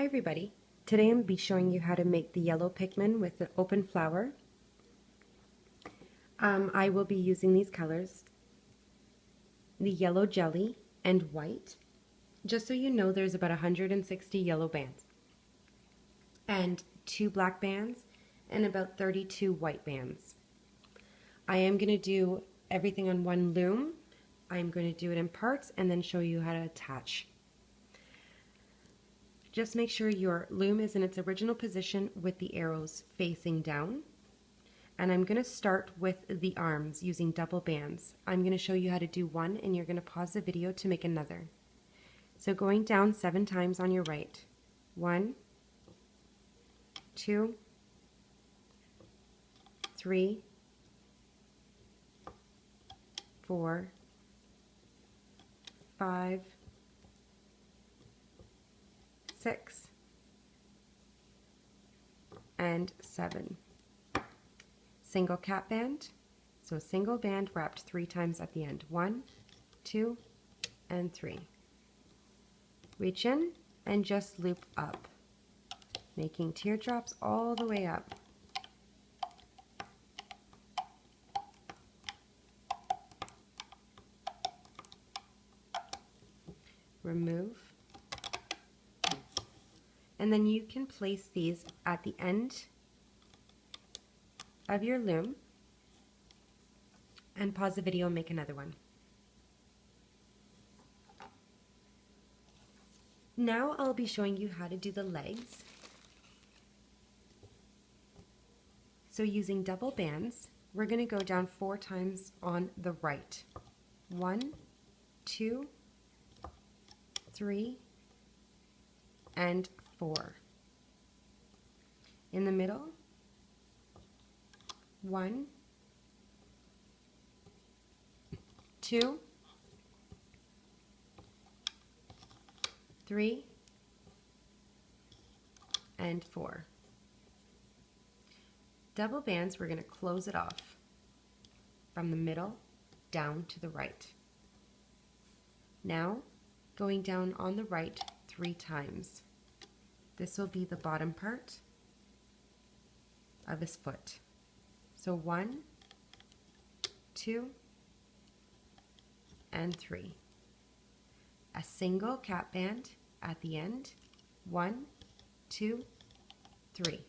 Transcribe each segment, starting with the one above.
Hi everybody. Today I'm going to be showing you how to make the yellow Pikmin with the open flower. I will be using these colors, the yellow jelly and white. Just so you know, there's about 160 yellow bands and 2 black bands and about 32 white bands. I am going to do everything on one loom. I'm going to do it in parts and then show you how to attach. Just make sure your loom is in its original position with the arrows facing down. And I'm going to start with the arms using double bands. I'm going to show you how to do one and you're going to pause the video to make another. So going down 7 times on your right. 1, 2, 3, 4, 5, 6, and 7. Single cap band, so single band wrapped 3 times at the end. 1, 2, and 3. Reach in and just loop up, making teardrops all the way up. Remove. And then you can place these at the end of your loom and pause the video and make another one. Now I'll be showing you how to do the legs. So using double bands, we're going to go down 4 times on the right. 1, 2, 3, and 4. In the middle, 1, 2, 3, and 4. Double bands, we're going to close it off from the middle down to the right. Now, going down on the right 3 times. This will be the bottom part of his foot. So 1, 2, and 3. A single cap band at the end. 1, 2, 3.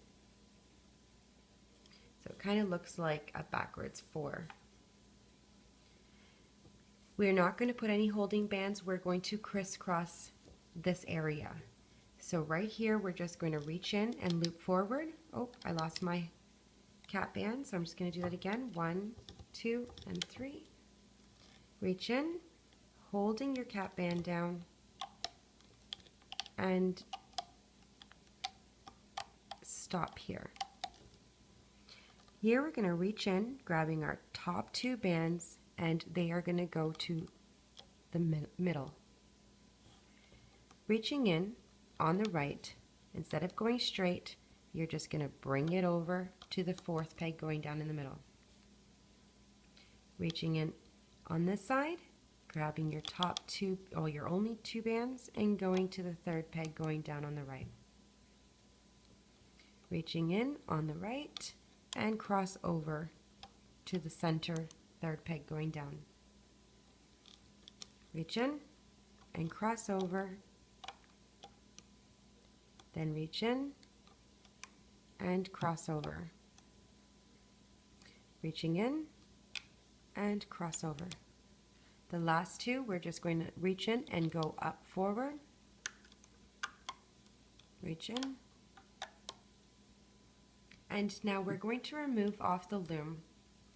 So it kind of looks like a backwards 4. We're not going to put any holding bands. We're going to crisscross this area. So right here, we're just going to reach in and loop forward. Oh, I lost my cap band, so I'm just going to do that again. 1, 2, and 3. Reach in, holding your cap band down, and stop here. Here we're going to reach in, grabbing our top 2 bands, and they are going to go to the middle. Reaching in on the right, instead of going straight, you're just going to bring it over to the 4th peg going down in the middle. Reaching in on this side, grabbing your top 2, or your only 2 bands, and going to the 3rd peg going down on the right. Reaching in on the right and cross over to the center 3rd peg going down. Reach in and cross over, then reach in and cross over. Reaching in and cross over. The last 2, we're just going to reach in and go up forward. Reach in. And now we're going to remove off the loom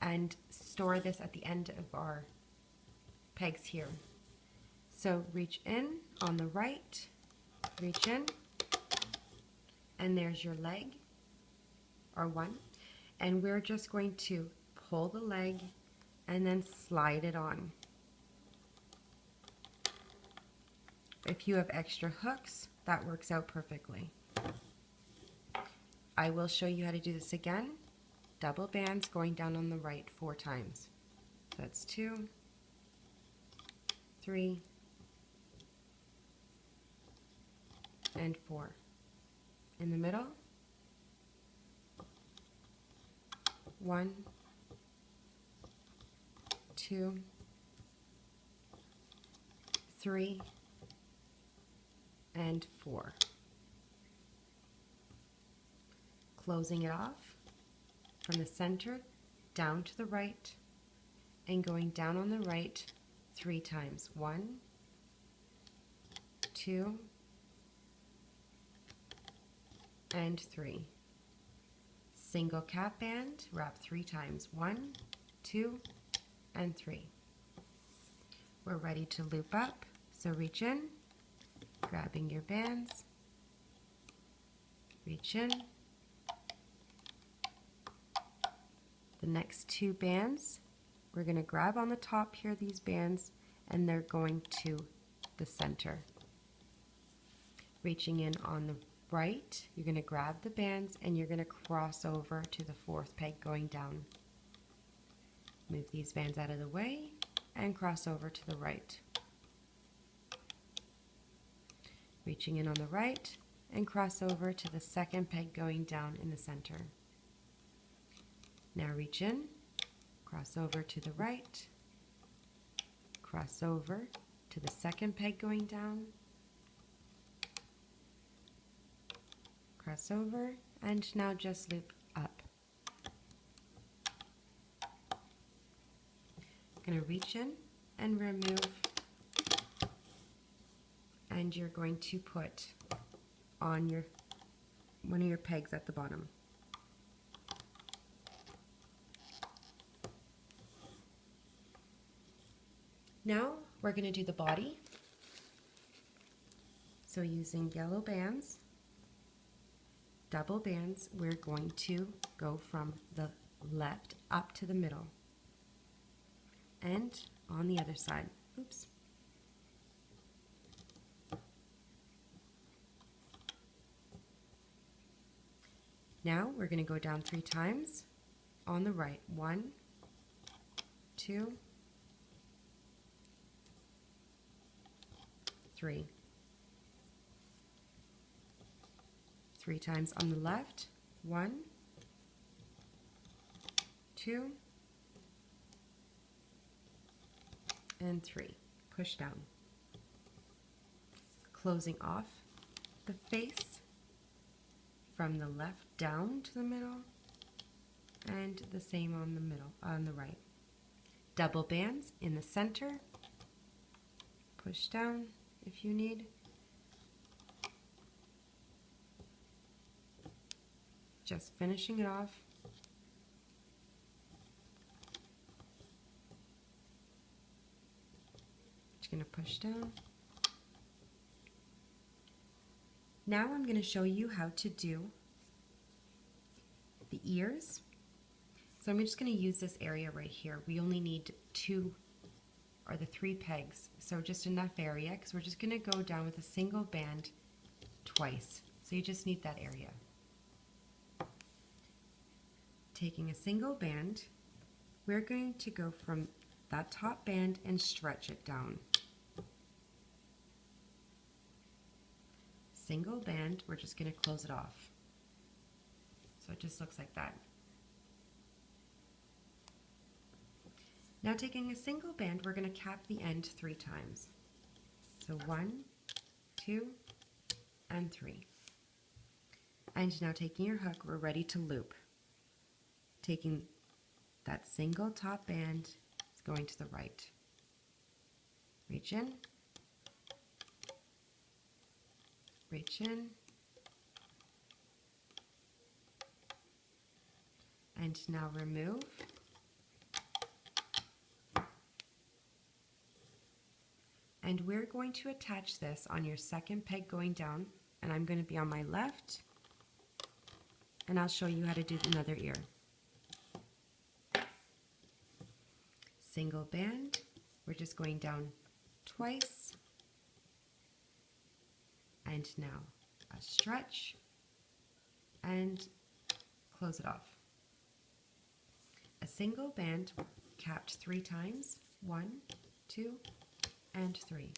and store this at the end of our pegs here. So reach in on the right, reach in, and there's your leg, or 1. And we're just going to pull the leg and then slide it on. If you have extra hooks, that works out perfectly. I will show you how to do this again. Double bands going down on the right 4 times. So that's 2, 3, and 4. in the middle, 1, 2, 3, and 4. Closing it off from the center down to the right and going down on the right 3 times. 1, 2, and 3. Single cap band, wrap 3 times. 1, 2, and 3. We're ready to loop up, so reach in, grabbing your bands, reach in. The next 2 bands, we're going to grab on the top here, these bands, and they're going to the center. Reaching in on the right, you're going to grab the bands and you're going to cross over to the 4th peg going down. Move these bands out of the way and cross over to the right. Reaching in on the right and cross over to the 2nd peg going down in the center. Now reach in, cross over to the right, cross over to the 2nd peg going down, cross over, and now just loop up. I'm going to reach in and remove, and you're going to put on your one of your pegs at the bottom. Now we're going to do the body. So using yellow bands, double bands, we're going to go from the left up to the middle and on the other side. Oops. Now we're going to go down 3 times on the right. 1, 2, 3. 3 times on the left. 1, 2, and 3. Push down. Closing off the face from the left down to the middle, and the same on the middle, on the right. Double bands in the center. Push down if you need. Just finishing it off. Just going to push down. Now I'm going to show you how to do the ears. So I'm just going to use this area right here. We only need 2 or the 3 pegs, so just enough area, because we're just going to go down with a single band twice. So you just need that area. Taking a single band, we're going to go from that top band and stretch it down. Single band, we're just going to close it off. So it just looks like that. Now taking a single band, we're going to cap the end 3 times. So 1, 2, and 3. And now taking your hook, we're ready to loop. Taking that single top band, it's going to the right. Reach in. Reach in. And now remove. And we're going to attach this on your 2nd peg going down, and I'm going to be on my left, and I'll show you how to do another ear. Single band, we're just going down twice, and now a stretch, and close it off. A single band capped 3 times, 1, 2, and 3.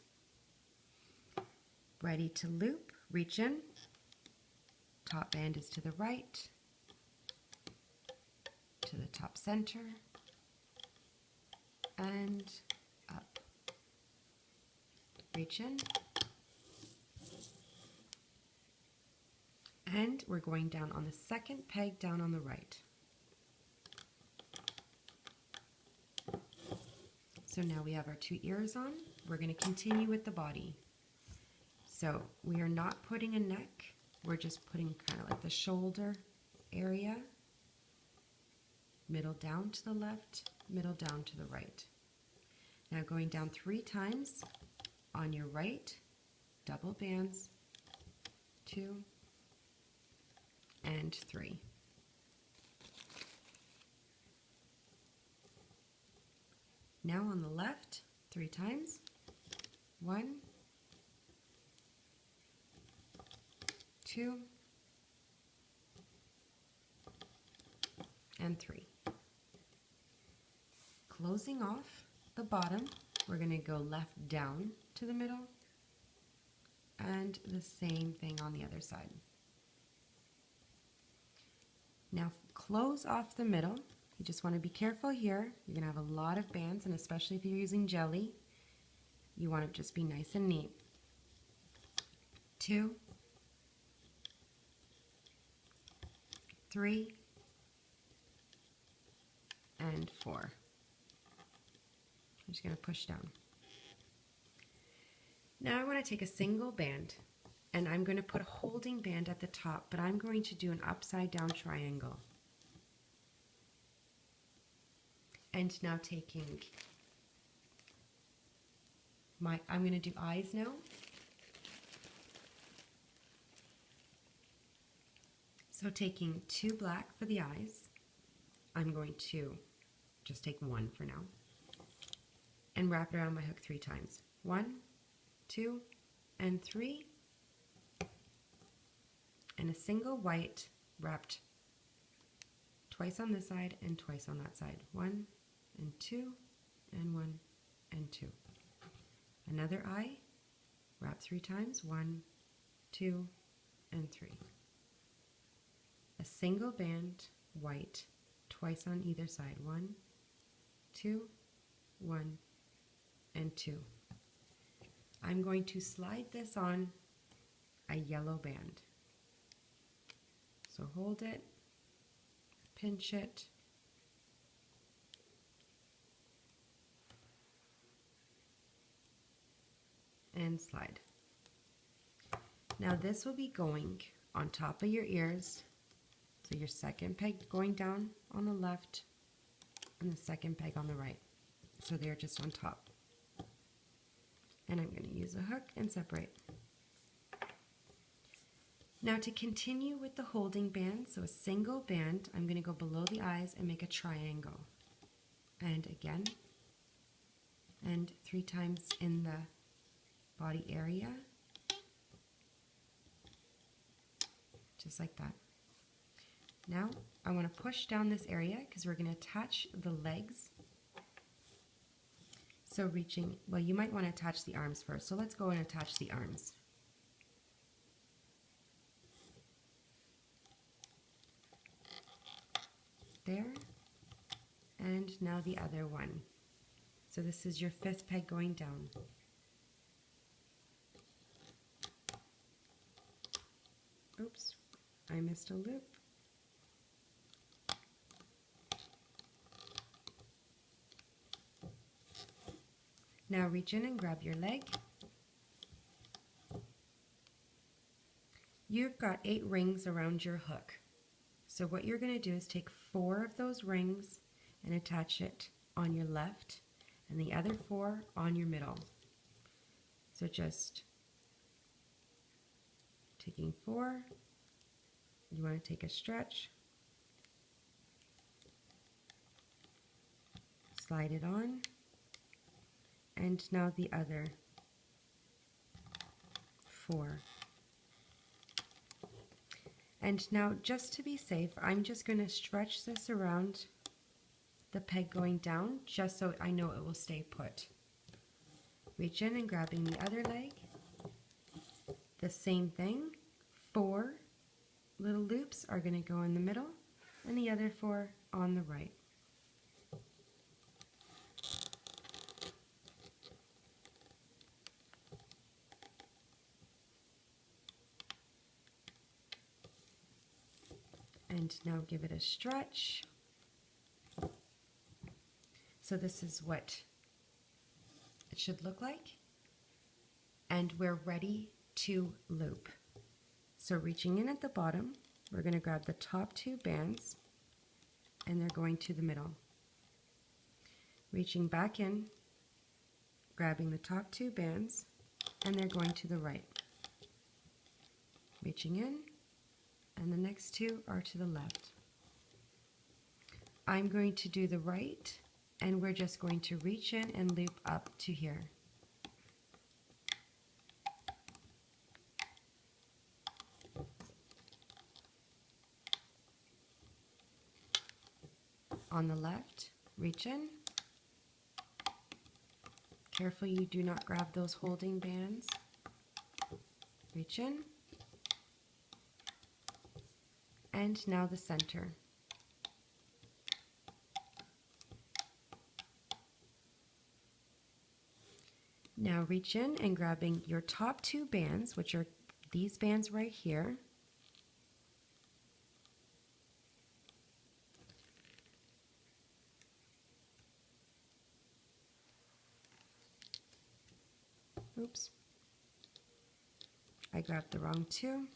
Ready to loop, reach in, top band is to the right, to the top center, and up. Reach in. And we're going down on the second peg down on the right. So now we have our 2 ears on. We're going to continue with the body. So we are not putting a neck. We're just putting kind of like the shoulder area. Middle down to the left, middle down to the right. Now going down 3 times on your right, double bands, 2 and 3. Now on the left, 3 times, 1, 2, and 3. Closing off the bottom, we're going to go left down to the middle, and the same thing on the other side. Now close off the middle. You just want to be careful here. You're going to have a lot of bands, and especially if you're using jelly, you want to just be nice and neat. 2, 3, and 4. I'm just going to push down. Now I want to take a single band, and I'm going to put a holding band at the top, but I'm going to do an upside down triangle. And now taking I'm going to do eyes now. So taking 2 black for the eyes, I'm going to just take 1 for now and wrap it around my hook 3 times. 1, 2, and 3. And a single white wrapped twice on this side and twice on that side. 1 and 2 and 1 and 2. Another eye, wrap 3 times. 1, 2, and 3. A single band white twice on either side. 1, 2, 1, and 2. I'm going to slide this on a yellow band. So hold it, pinch it, and slide. Now this will be going on top of your ears. So your second peg going down on the left and the second peg on the right. So they're just on top. And I'm going to use a hook and separate. Now to continue with the holding band, so a single band, I'm going to go below the eyes and make a triangle. And again, and 3 times in the body area, just like that. Now I want to push down this area because we're going to attach the legs. So reaching, well, you might want to attach the arms first. So let's go and attach the arms. There. And now the other one. So this is your 5th peg going down. Oops, I missed a loop. Now reach in and grab your leg. You've got 8 rings around your hook. So what you're going to do is take 4 of those rings and attach it on your left and the other 4 on your middle. So just taking 4, you want to take a stretch, slide it on, and now the other 4. And now just to be safe, I'm just going to stretch this around the peg going down just so I know it will stay put. Reach in and grabbing the other leg. The same thing, 4 little loops are going to go in the middle and the other 4 on the right. And now give it a stretch. So this is what it should look like. And we're ready to loop. So reaching in at the bottom, we're going to grab the top 2 bands and they're going to the middle. Reaching back in, grabbing the top 2 bands and they're going to the right. Reaching in, and the next 2 are to the left. I'm going to do the right, and we're just going to reach in and loop up to here. On the left, reach in. Careful you do not grab those holding bands. Reach in. And now the center. Now reach in and grabbing your top 2 bands, which are these bands right here. Oops. I grabbed the wrong 2.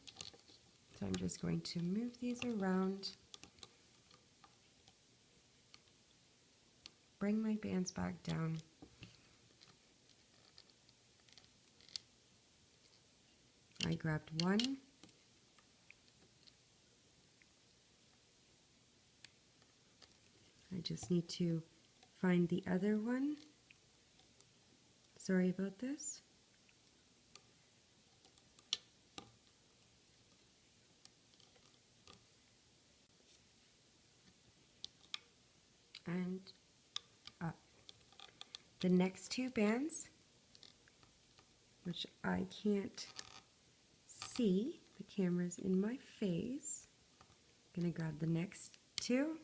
So I'm just going to move these around, bring my bands back down, I grabbed 1, I just need to find the other one, sorry about this. And up. The next 2 bands, which I can't see, the camera's in my face. I'm gonna grab the next 2,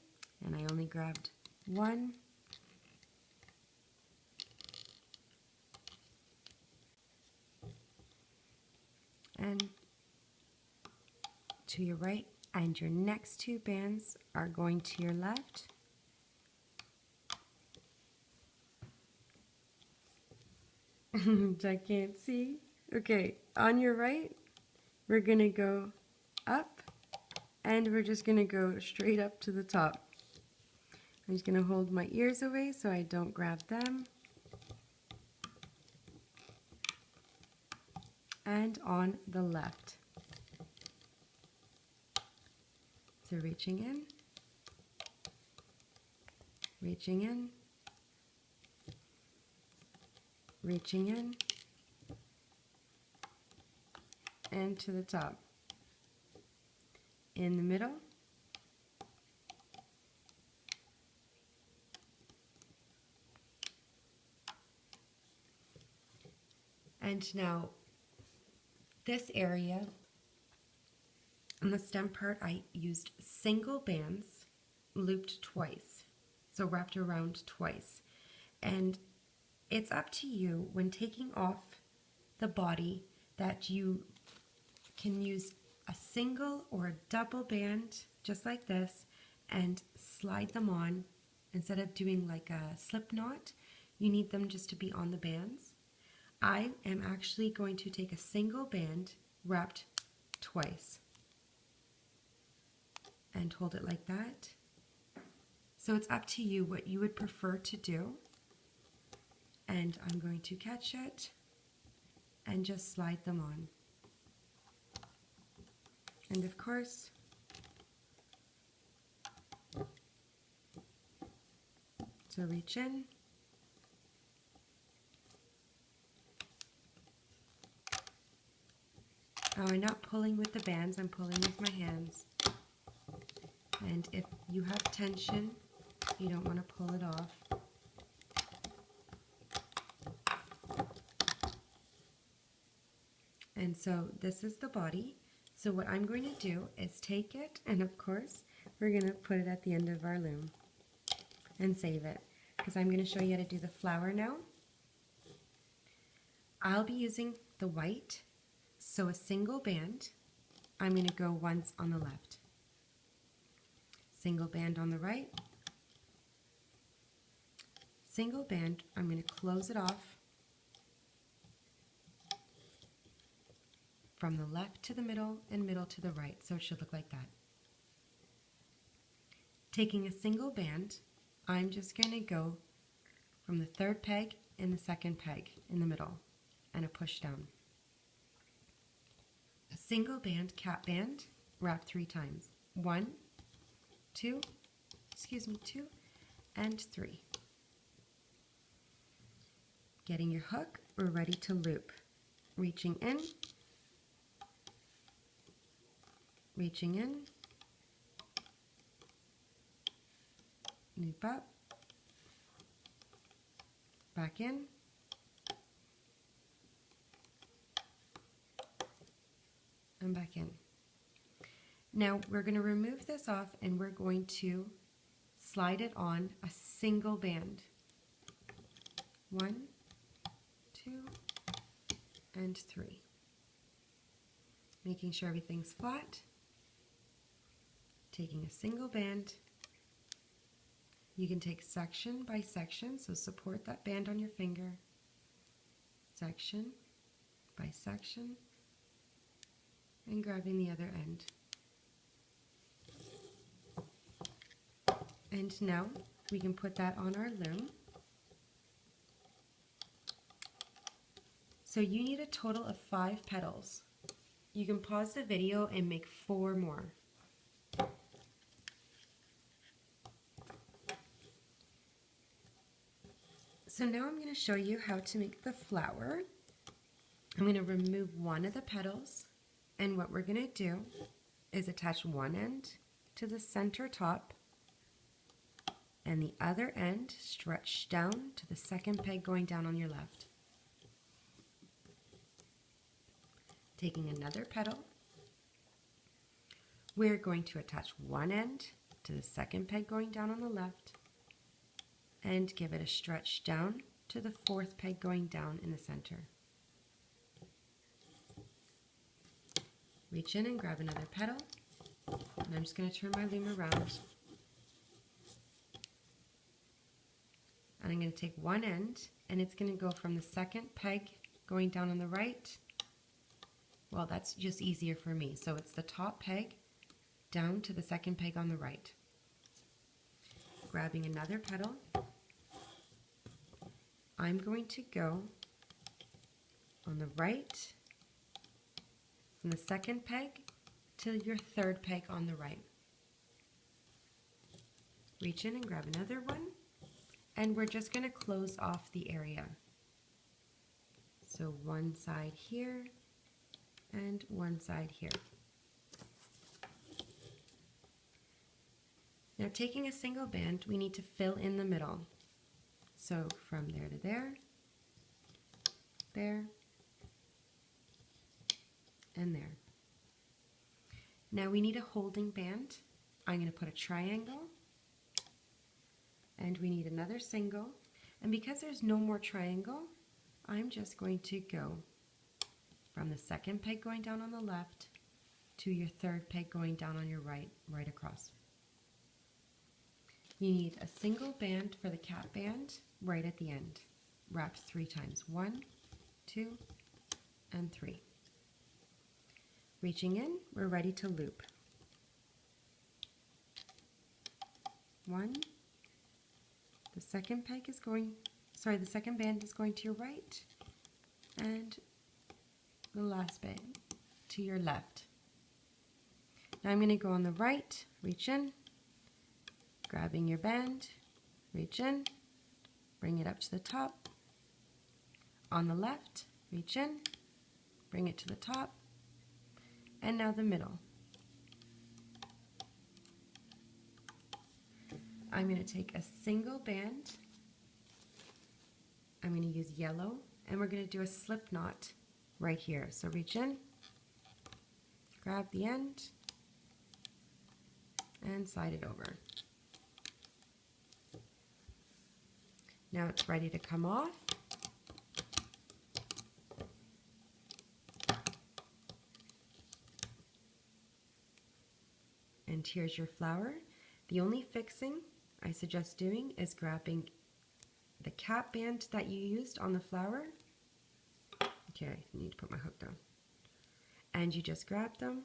and I only grabbed 1. And to your right, and your next 2 bands are going to your left. I can't see. Okay, on your right, we're gonna go up and we're just gonna go straight up to the top. I'm just gonna hold my ears away so I don't grab them. And on the left. So reaching in, reaching in, reaching in, and to the top. In the middle, and now this area on the stem part I used single bands looped twice, so wrapped around twice. And it's up to you when taking off the body that you can use a single or a double band just like this and slide them on. Instead of doing like a slip knot, you need them just to be on the bands. I am actually going to take a single band wrapped twice and hold it like that. So it's up to you what you would prefer to do. And I'm going to catch it and just slide them on. And of course, so reach in, oh, I'm not pulling with the bands, I'm pulling with my hands. And if you have tension, you don't want to pull it off. And so this is the body. So what I'm going to do is take it, and of course, we're going to put it at the end of our loom and save it, because I'm going to show you how to do the flower now. I'll be using the white, so a single band, I'm going to go once on the left. Single band on the right. Single band, I'm going to close it off from the left to the middle and middle to the right, so it should look like that. Taking a single band, I'm just going to go from the third peg and the second peg in the middle and a push down. A single band, cap band, wrap 3 times. 1, 2, 2, and 3. Getting your hook, we're ready to loop. Reaching in, loop up, back in, and back in. Now we're going to remove this off and we're going to slide it on a single band. 1, 2, and 3. Making sure everything's flat. Taking a single band. You can take section by section, so support that band on your finger. Section by section. And grabbing the other end. And now we can put that on our loom. So you need a total of 5 petals. You can pause the video and make 4 more. So now I'm going to show you how to make the flower. I'm going to remove one of the petals, and what we're going to do is attach one end to the center top and the other end stretch down to the second peg going down on your left. Taking another petal, we're going to attach one end to the second peg going down on the left and give it a stretch down to the fourth peg going down in the center. Reach in and grab another petal, and I'm just going to turn my loom around. And I'm going to take one end, and it's going to go from the second peg going down on the right. Well, that's just easier for me. So it's the top peg down to the second peg on the right. Grabbing another petal, I'm going to go on the right from the second peg to your third peg on the right. Reach in and grab another one, and we're just going to close off the area. So one side here and one side here. Now taking a single band, we need to fill in the middle. So from there to there, there, and there. Now we need a holding band. I'm going to put a triangle, and we need another single. And because there's no more triangle, I'm just going to go from the second peg going down on the left to your third peg going down on your right, right across. You need a single band for the cap band right at the end. Wrapped 3 times. 1, 2, and 3. Reaching in, we're ready to loop. 1. The second peg is going, the second band is going to your right, and the last band to your left. Now I'm going to go on the right, reach in, grabbing your band, reach in, bring it up to the top. On the left, reach in, bring it to the top, and now the middle. I'm going to take a single band, I'm going to use yellow, and we're going to do a slip knot right here. So reach in, grab the end and slide it over. Now it's ready to come off. And here's your flower. The only fixing I suggest doing is grabbing the cap band that you used on the flower. Okay, I need to put my hook down. And you just grab them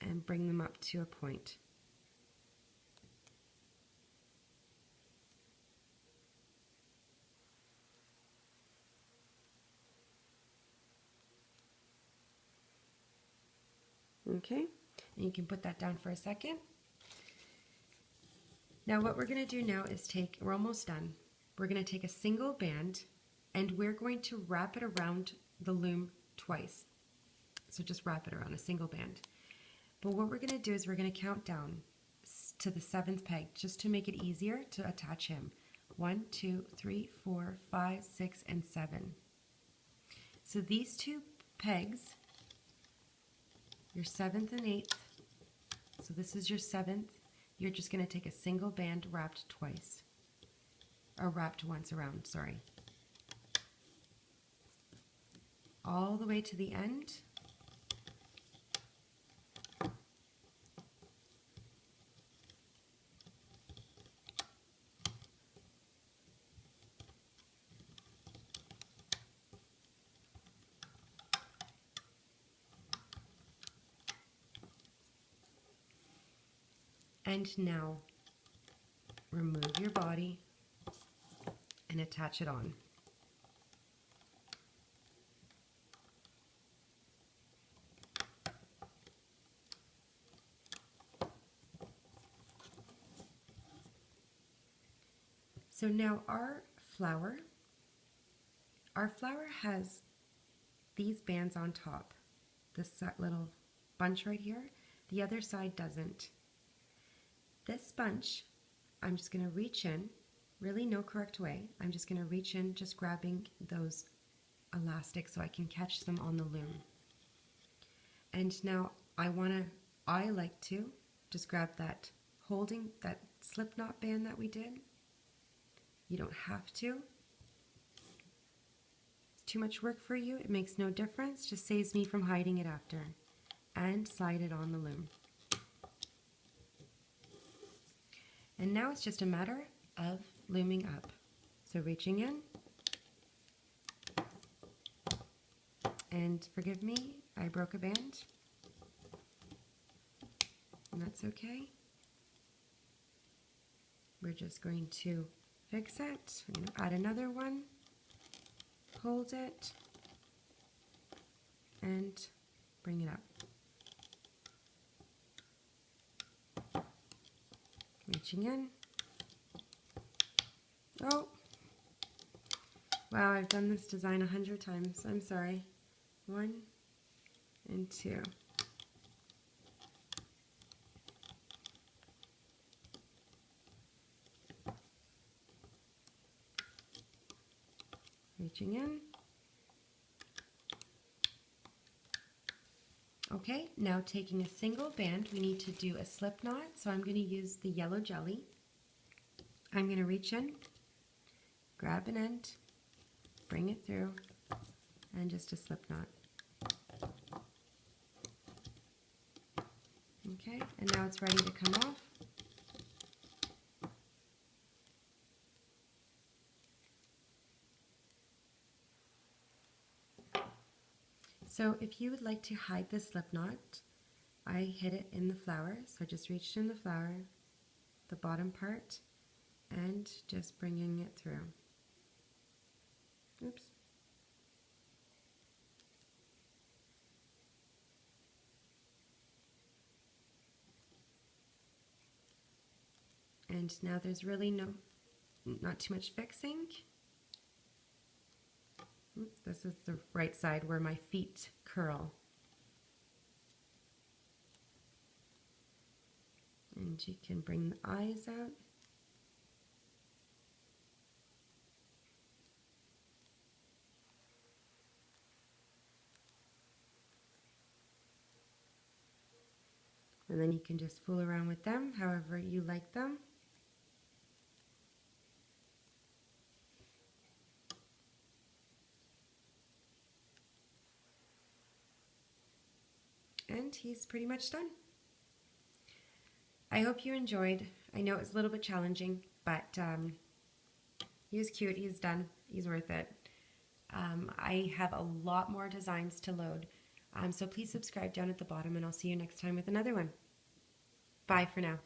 and bring them up to a point. Okay, and you can put that down for a second. Now what we're going to do now is we're almost done. We're going to take a single band and we're going to wrap it around the loom twice. So just wrap it around a single band. But what we're going to do is we're going to count down to the 7th peg just to make it easier to attach him. 1, 2, 3, 4, 5, 6, and 7. So these 2 pegs, your 7th and 8th, so this is your 7th, you're just going to take a single band wrapped twice, or wrapped once around, sorry. All the way to the end. And now remove your body and attach it on. So now our flower has these bands on top, this little bunch right here. The other side doesn't. This bunch, I'm just going to reach in, really no correct way. I'm just going to reach in, just grabbing those elastics so I can catch them on the loom. And now I like to just grab that, holding that slip knot band that we did. You don't have to. It's too much work for you. It makes no difference. Just saves me from hiding it after. And slide it on the loom. And now it's just a matter of looming up. So reaching in. And forgive me, I broke a band. And that's okay. We're just going to fix it. We're going to add another one. Hold it. And bring it up. Reaching in. Oh! Wow, I've done this design 100 times. I'm sorry. 1 and 2. Reaching in. Okay, now taking a single band, we need to do a slip knot. So I'm going to use the yellow jelly. I'm going to reach in, grab an end, bring it through, and just a slip knot. Okay, and now it's ready to come off. So if you would like to hide the slip knot, I hid it in the flower. So I just reached in the flower, the bottom part, and just bringing it through. Oops. And now there's really not too much fixing. Oops, this is the right side where my feet curl. And you can bring the eyes out. And then you can just fool around with them however you like them. And he's pretty much done. I hope you enjoyed. I know it was a little bit challenging, but he was cute, he's done, he's worth it. I have a lot more designs to load, so please subscribe down at the bottom, and I'll see you next time with another one. Bye for now.